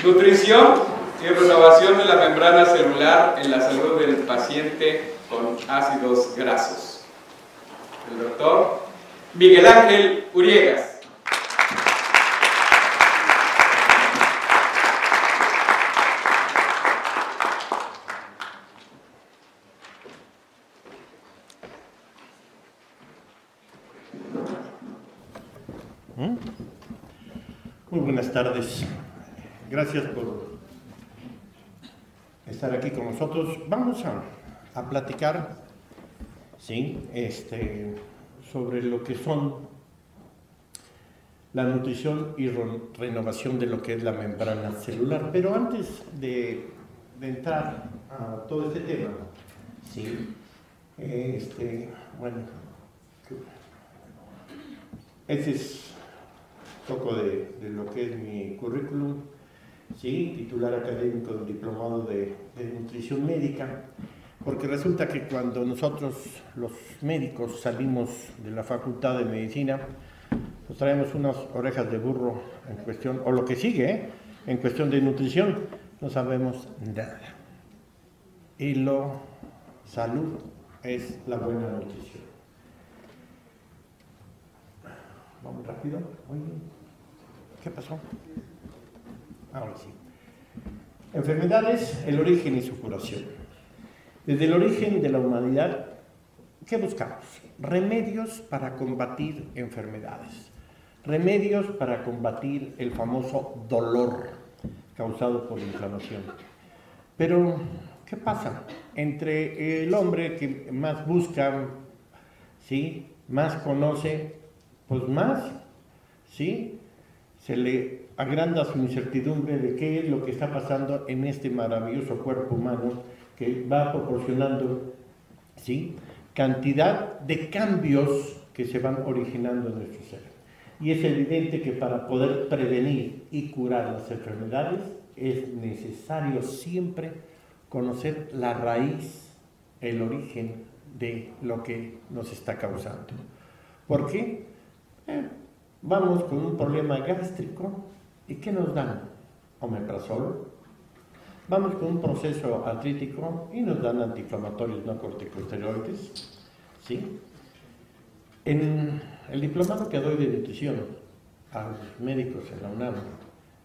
Nutrición y renovación de la membrana celular en la salud del paciente con ácidos grasos. El doctor Miguel Ángel Uriegas. Muy buenas tardes. Gracias por estar aquí con nosotros. Vamos a platicar, ¿sí? Sobre lo que son la nutrición y renovación de lo que es la membrana celular. Pero antes de entrar a todo este tema, ¿sí? Bueno, ese es un poco de lo que es mi currículum, ¿sí? Titular académico del diplomado de nutrición médica, porque resulta que cuando nosotros los médicos salimos de la facultad de medicina, pues traemos unas orejas de burro en cuestión, o lo que sigue, en cuestión de nutrición, no sabemos nada. Y salud es la buena nutrición. Vamos rápido. Oye, ¿qué pasó? Ahora sí. Enfermedades, el origen y su curación. Desde el origen de la humanidad, ¿qué buscamos? Remedios para combatir enfermedades. Remedios para combatir el famoso dolor causado por la inflamación. Pero, ¿qué pasa? Entre el hombre que más busca, ¿sí? Más conoce, pues más, ¿sí? Se le agranda su incertidumbre de qué es lo que está pasando en este maravilloso cuerpo humano que va proporcionando, ¿sí? Cantidad de cambios que se van originando en nuestro ser. Y es evidente que para poder prevenir y curar las enfermedades es necesario siempre conocer la raíz, el origen de lo que nos está causando. ¿Por qué? Vamos con un problema gástrico y ¿qué nos dan? Omeprazol. Vamos con un proceso artrítico y nos dan antiinflamatorios no corticosteroides, ¿sí? En el diplomado que doy de nutrición a los médicos en la UNAM,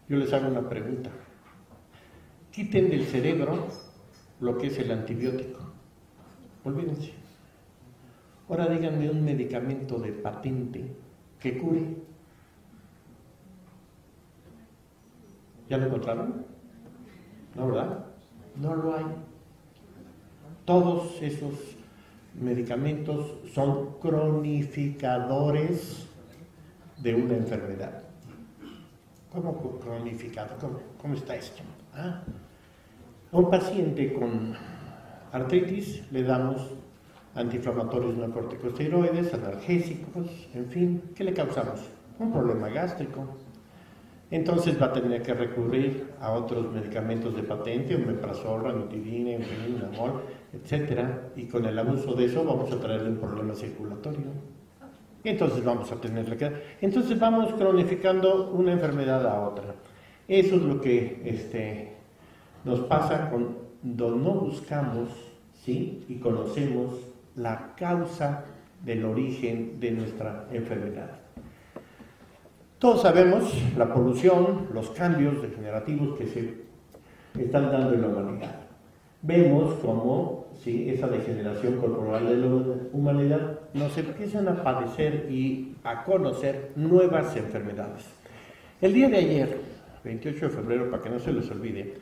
yo les hago una pregunta. Quiten del cerebro lo que es el antibiótico. Olvídense. Ahora díganme un medicamento de patente que cure. ¿Ya lo encontraron? ¿No, verdad? No lo hay. Todos esos medicamentos son cronificadores de una enfermedad. ¿Cómo cronificado? ¿Cómo está esto? A un paciente con artritis le damos antiinflamatorios no corticosteroides, analgésicos, en fin, ¿qué le causamos? Un problema gástrico. Entonces va a tener que recurrir a otros medicamentos de patente, omeprazol, ranitidina, enfenamol, etcétera, y con el abuso de eso vamos a traerle un problema circulatorio. Y entonces vamos a tenerle que... Entonces vamos cronificando una enfermedad a otra. Eso es lo que nos pasa cuando no buscamos, ¿sí? Y conocemos la causa del origen de nuestra enfermedad. Todos sabemos la polución, los cambios degenerativos que se están dando en la humanidad. Vemos cómo, ¿sí? Esa degeneración corporal de la humanidad nos empiezan a padecer y a conocer nuevas enfermedades. El día de ayer, 28 de febrero, para que no se les olvide,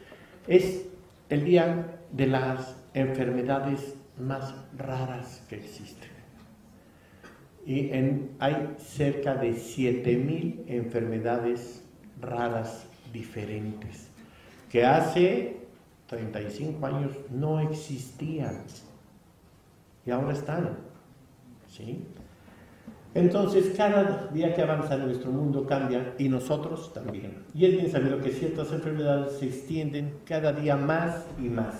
es el día de las enfermedades más raras que existen. Y hay cerca de 7,000 enfermedades raras diferentes que hace 35 años no existían y ahora están, ¿sí? Entonces cada día que avanza nuestro mundo cambia y nosotros también. Y es bien sabido que ciertas enfermedades se extienden cada día más y más.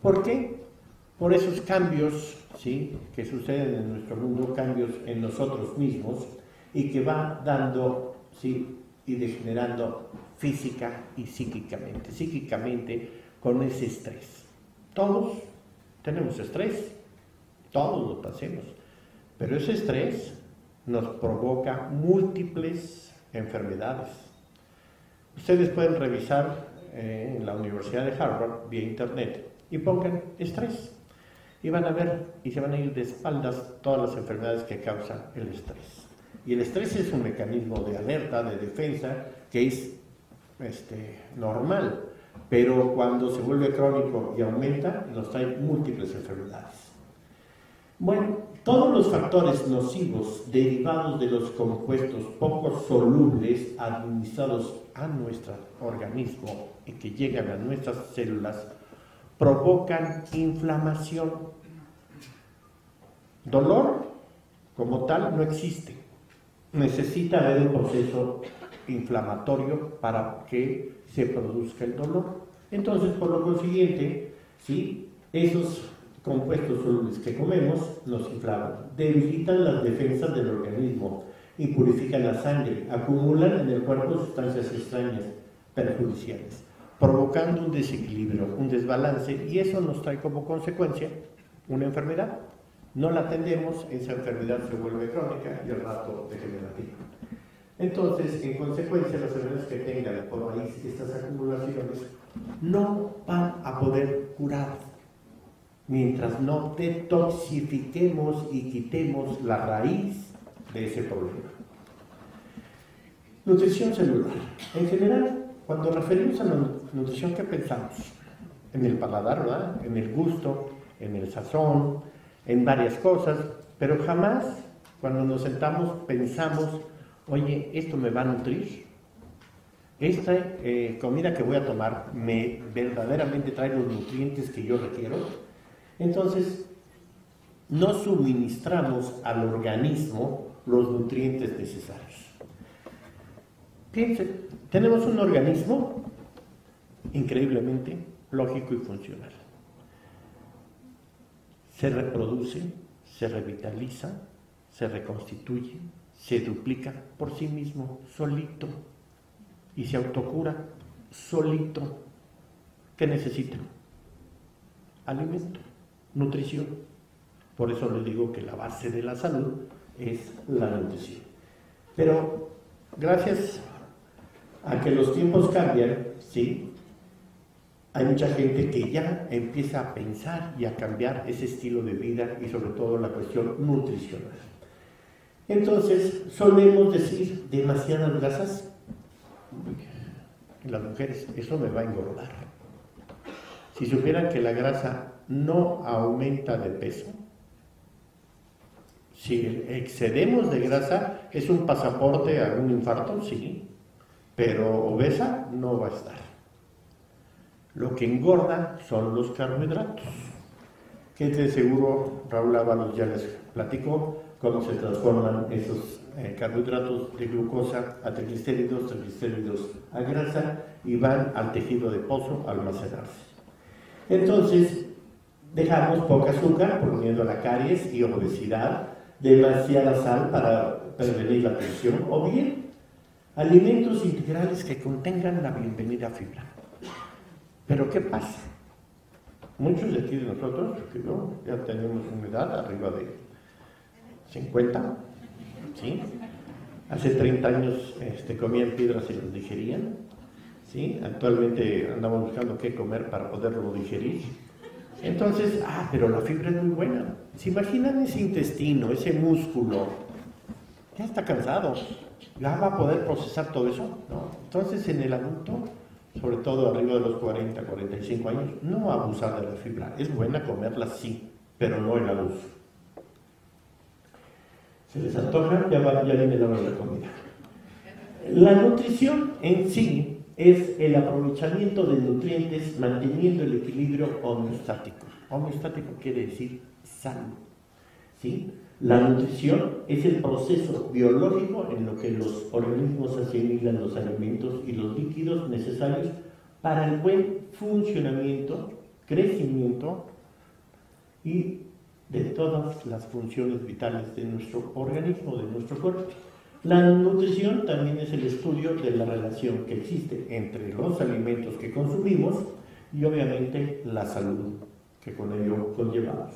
¿Por qué? Por esos cambios, ¿sí? Que suceden en nuestro mundo, cambios en nosotros mismos y que va dando, ¿sí? Y degenerando física y psíquicamente. Psíquicamente con ese estrés. Todos tenemos estrés, todos lo pasemos, pero ese estrés nos provoca múltiples enfermedades. Ustedes pueden revisar en la Universidad de Harvard vía internet y pongan estrés y van a ver y se van a ir de espaldas todas las enfermedades que causa el estrés. Y el estrés es un mecanismo de alerta, de defensa, que es normal, pero cuando se vuelve crónico y aumenta, nos trae múltiples enfermedades. Bueno, todos los factores nocivos derivados de los compuestos poco solubles administrados a nuestro organismo y que llegan a nuestras células provocan inflamación. Dolor como tal no existe. Necesita haber un proceso inflamatorio para que se produzca el dolor. Entonces, por lo consiguiente, ¿sí?, esos compuestos solubles que comemos nos inflaman, debilitan las defensas del organismo, impurifican la sangre, acumulan en el cuerpo sustancias extrañas, perjudiciales, provocando un desequilibrio, un desbalance, y eso nos trae como consecuencia una enfermedad. No la atendemos, esa enfermedad se vuelve crónica y al rato degenerativa. Entonces, en consecuencia, las enfermedades que tengan por ahí estas acumulaciones no van a poder curar mientras no detoxifiquemos y quitemos la raíz de ese problema. Nutrición celular. En general, cuando referimos a la nutrición, ¿qué pensamos? En el paladar, ¿verdad? En el gusto, en el sazón, en varias cosas, pero jamás cuando nos sentamos pensamos, oye, ¿esto me va a nutrir? ¿Esta comida que voy a tomar me verdaderamente trae los nutrientes que yo requiero? Entonces, no suministramos al organismo los nutrientes necesarios. Piensen, tenemos un organismo increíblemente lógico y funcional. Se reproduce, se revitaliza, se reconstituye, se duplica por sí mismo, solito, y se autocura solito. ¿Qué necesita? Alimento, nutrición. Por eso les digo que la base de la salud es la nutrición. Pero gracias a que los tiempos cambian, sí, hay mucha gente que ya empieza a pensar y a cambiar ese estilo de vida y sobre todo la cuestión nutricional. Entonces, solemos decir demasiadas grasas. Las mujeres, eso me va a engordar. Si supieran que la grasa no aumenta de peso, si excedemos de grasa, ¿es un pasaporte a un infarto? Sí, pero obesa no va a estar. Lo que engorda son los carbohidratos, que de seguro Raúl Ábalos ya les platicó cómo se transforman esos carbohidratos de glucosa a triglicéridos, triglicéridos a grasa y van al tejido adiposo a almacenarse. Entonces, dejamos poca azúcar, poniendo la caries y obesidad, demasiada sal para prevenir la tensión, o bien alimentos integrales que contengan la bienvenida fibra. Pero ¿qué pasa? Muchos de aquí de nosotros, que yo, ya tenemos una edad arriba de 50, ¿sí? Hace 30 años comían piedras y las digerían, ¿sí? Actualmente andamos buscando qué comer para poderlo digerir. Entonces, pero la fibra es muy buena. ¿Se imaginan ese intestino, ese músculo? Ya está cansado, ¿ya va a poder procesar todo eso? No. Entonces, en el adulto, sobre todo arriba de los 40, 45 años, no abusar de la fibra. Es buena comerla, sí, pero no el abuso. ¿Se les antoja? Ya viene la hora de la comida. La nutrición en sí es el aprovechamiento de nutrientes manteniendo el equilibrio homeostático. Homeostático quiere decir sano, ¿sí? La nutrición es el proceso biológico en lo que los organismos asimilan los alimentos y los líquidos necesarios para el buen funcionamiento, crecimiento y de todas las funciones vitales de nuestro organismo, de nuestro cuerpo. La nutrición también es el estudio de la relación que existe entre los alimentos que consumimos y obviamente la salud que con ello conllevamos.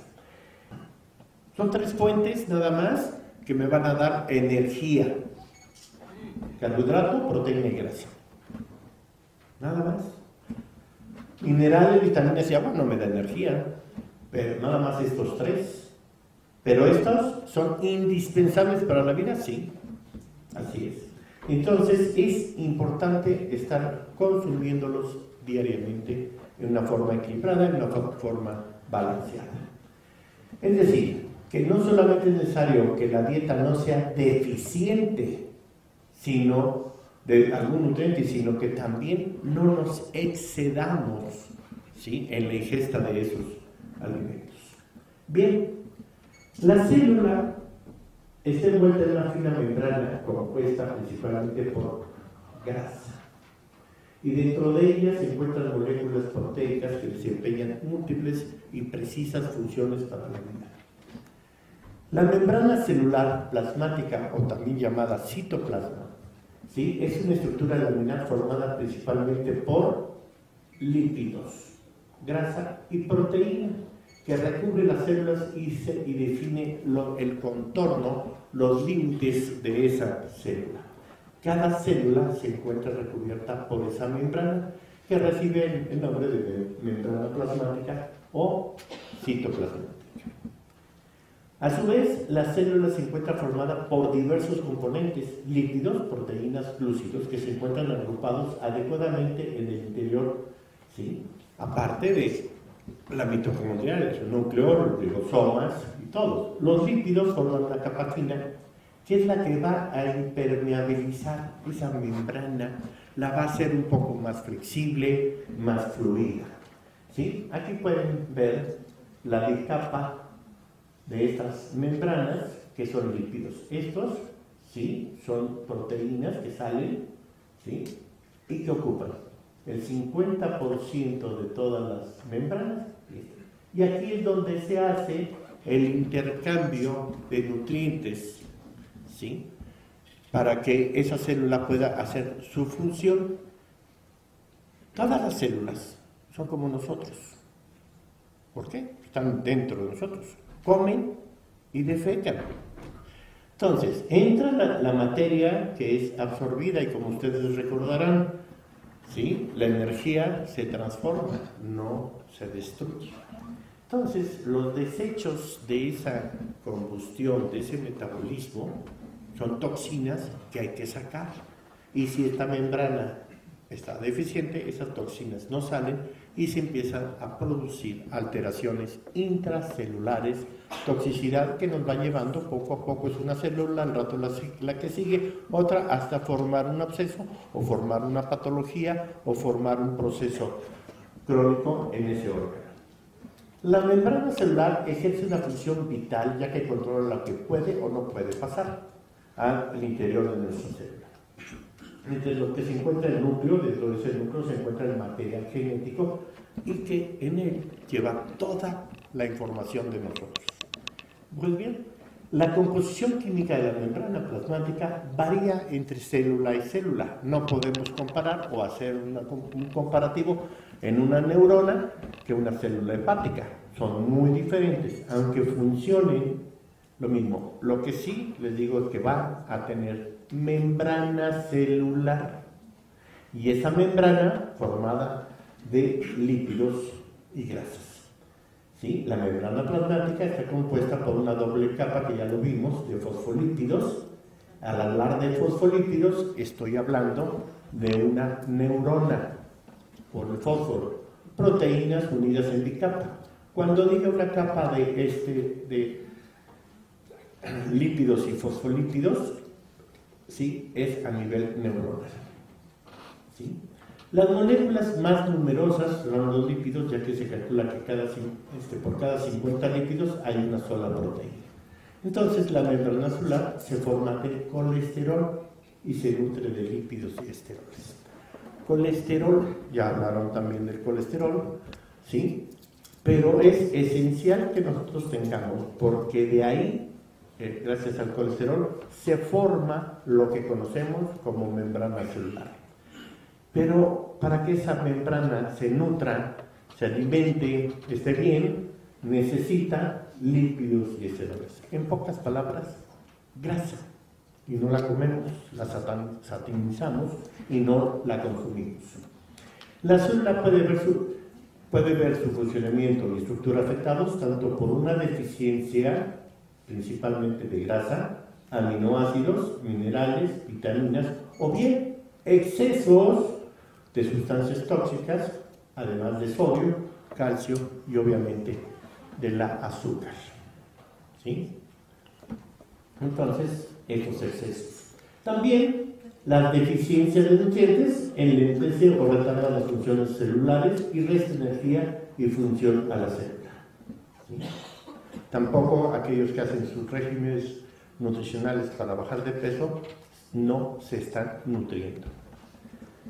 Son 3 fuentes nada más que me van a dar energía: carbohidrato, proteína y grasa. Nada más. Minerales, vitaminas y agua no me da energía, pero nada más estos 3. Pero estos son indispensables para la vida, sí. Así es. Entonces es importante estar consumiéndolos diariamente en una forma equilibrada, en una forma balanceada. Es decir, que no solamente es necesario que la dieta no sea deficiente, sino de algún nutriente, sino que también no nos excedamos, ¿sí?, en la ingesta de esos alimentos. Bien, la célula está envuelta en una fina membrana compuesta principalmente por grasa. Y dentro de ella se encuentran moléculas proteicas que desempeñan múltiples y precisas funciones para la vida. La membrana celular plasmática, o también llamada citoplasma, ¿sí?, es una estructura laminar formada principalmente por lípidos, grasa y proteína, que recubre las células y define el contorno, los límites de esa célula. Cada célula se encuentra recubierta por esa membrana que recibe el nombre de membrana plasmática o citoplasmática. A su vez, la célula se encuentra formada por diversos componentes, lípidos, proteínas, glúcidos, que se encuentran agrupados adecuadamente en el interior, ¿sí?, aparte de la mitocondria, el núcleo, los ribosomas y todos. Los lípidos forman una capa fina que es la que va a impermeabilizar esa membrana, la va a hacer un poco más flexible, más fluida, ¿sí? Aquí pueden ver la capa de estas membranas, que son lípidos. Estos, ¿sí?, son proteínas que salen, ¿sí?, y que ocupan el 50% de todas las membranas. Y aquí es donde se hace el intercambio de nutrientes, ¿sí?, para que esa célula pueda hacer su función. Todas las células son como nosotros. ¿Por qué? Están dentro de nosotros. Comen y defecan. Entonces, entra la materia que es absorbida y, como ustedes recordarán, ¿sí?, la energía se transforma, no se destruye. Entonces, los desechos de esa combustión, de ese metabolismo, son toxinas que hay que sacar. Y si esta membrana está deficiente, esas toxinas no salen y se empiezan a producir alteraciones intracelulares, toxicidad que nos va llevando poco a poco. Es una célula, al rato la que sigue, otra, hasta formar un absceso o formar una patología o formar un proceso crónico en ese órgano. La membrana celular ejerce una función vital, ya que controla lo que puede o no puede pasar al interior de nuestra célula. Entre lo que se encuentra en el núcleo, dentro de ese núcleo se encuentra el material genético y que en él lleva toda la información de nosotros. Pues bien, la composición química de la membrana plasmática varía entre célula y célula. No podemos comparar o hacer un comparativo en una neurona que una célula hepática. Son muy diferentes, aunque funcionen lo mismo. Lo que sí les digo es que va a tener membrana celular, y esa membrana formada de lípidos y grasas, ¿sí? La membrana plasmática está compuesta por una doble capa, que ya lo vimos, de fosfolípidos. Al hablar de fosfolípidos estoy hablando de una neurona por el fósforo, proteínas unidas en bicapa. Cuando diga una capa de lípidos y fosfolípidos, ¿sí?, es a nivel neuronal, ¿sí? Las moléculas más numerosas son los lípidos, ya que se calcula que por cada 50 lípidos hay una sola proteína. Entonces, la membrana celular se forma de colesterol y se nutre de lípidos y esteroles. Colesterol, ya hablaron también del colesterol, ¿sí?, pero es esencial que nosotros tengamos, porque de ahí gracias al colesterol, se forma lo que conocemos como membrana celular. Pero para que esa membrana se nutra, se alimente, esté bien, necesita lípidos y esteroles. En pocas palabras, grasa. Y no la comemos, la satanizamos y no la consumimos. La célula puede ver su funcionamiento y estructura afectados tanto por una deficiencia, principalmente de grasa, aminoácidos, minerales, vitaminas, o bien excesos de sustancias tóxicas, además de sodio, calcio y obviamente de la azúcar. ¿Sí? Entonces, estos excesos. También las deficiencias de nutrientes enlentecen o retardan las funciones celulares y resta energía y función a la célula. ¿Sí? Tampoco aquellos que hacen sus regímenes nutricionales para bajar de peso no se están nutriendo.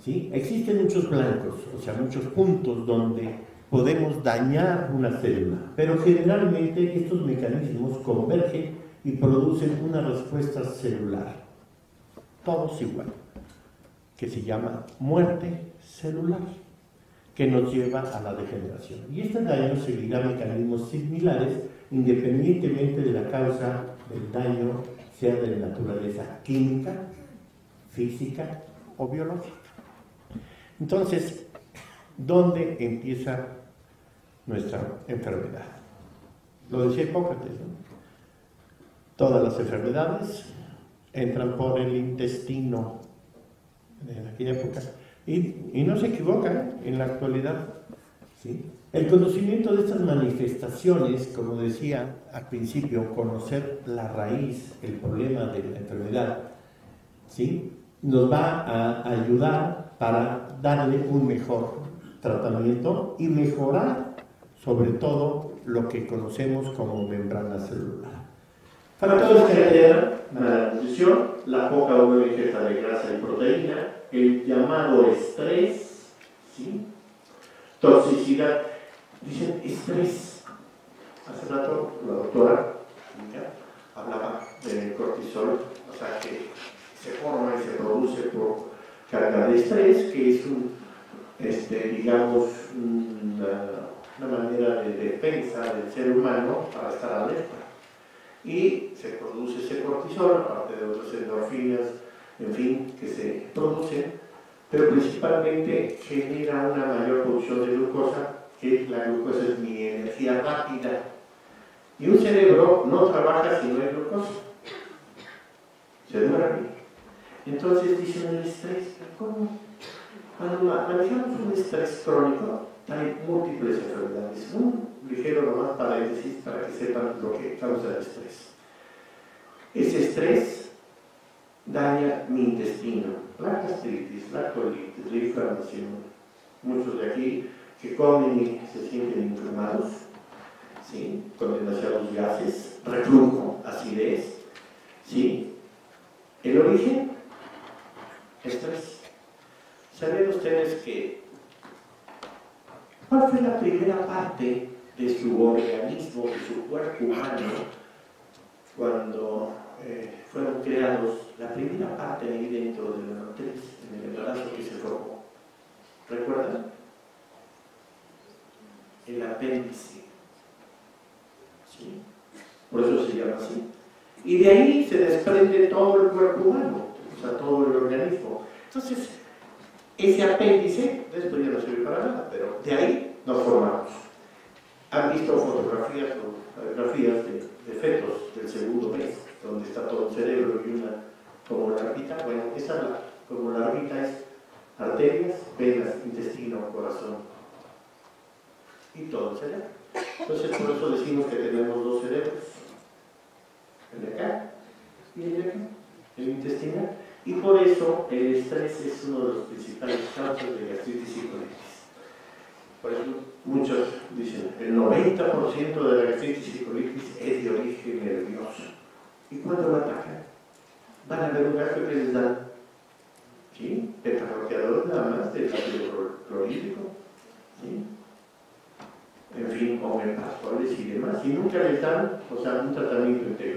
¿Sí? Existen muchos blancos, o sea, muchos puntos donde podemos dañar una célula, pero generalmente estos mecanismos convergen y producen una respuesta celular, todos igual, que se llama muerte celular, que nos lleva a la degeneración. Y este daño seguirá mecanismos similares independientemente de la causa del daño, sea de naturaleza química, física o biológica. Entonces, ¿dónde empieza nuestra enfermedad? Lo decía Hipócrates, ¿no? Todas las enfermedades entran por el intestino en aquella época y no se equivocan en la actualidad. ¿Sí? El conocimiento de estas manifestaciones, como decía al principio, conocer la raíz, el problema de la enfermedad, ¿sí? Nos va a ayudar para darle un mejor tratamiento y mejorar sobre todo lo que conocemos como membrana celular. Factores que alteran la nutrición, la poca o nueva ingesta de grasa y proteína, el llamado estrés, ¿sí? Toxicidad. Dicen estrés. Hace rato la doctora hablaba del cortisol, o sea que se forma y se produce por carga de estrés, que es digamos, una manera de defensa del ser humano para estar alerta. Y se produce ese cortisol, aparte de otras endorfinas, en fin, que se producen, pero principalmente genera una mayor producción de glucosa, que la glucosa es mi energía rápida. Y un cerebro no trabaja si no hay glucosa, se duerme. Entonces dicen el estrés, ¿cómo? Cuando manejamos un estrés crónico, hay múltiples enfermedades. Un ligero nomás paréntesis para que sepan lo que causa el estrés. Ese estrés daña mi intestino, la gastritis, la colitis, la inflamación. Muchos de aquí que comen y se sienten inflamados, ¿sí? Con demasiados gases, reflujo, acidez, ¿sí? El origen, estrés. ¿Saben ustedes cuál fue la primera parte de su organismo, de su cuerpo humano, cuando fueron creados? La primera parte ahí dentro de la matriz, en el embarazo que se formó. ¿Recuerdan? El apéndice. ¿Sí? Por eso se llama así. Y de ahí se desprende todo el cuerpo humano, o sea, todo el organismo. Entonces, ese apéndice, después ya no sirve para nada, pero de ahí nos formamos. ¿Han visto fotografías o radiografías de fetos del segundo mes, donde está todo el cerebro y una como larvita? Bueno, esa como larvita es arterias, venas, intestino, corazón y todo el cerebro. Entonces, por eso decimos que tenemos dos cerebros, el de acá y el de acá, el intestinal. Y por eso el estrés es uno de los principales causas de gastritis y colitis. Por eso muchos dicen, el 90% de la gastritis y colitis es de origen nervioso. ¿Y cuándo lo atacan? Van a ver un gasto que les dan, ¿sí? Beta-bloqueadores nada más, del ácido clorhídrico, ¿sí? En fin, omeprazole y demás. Y nunca les dan, o sea, un tratamiento integral.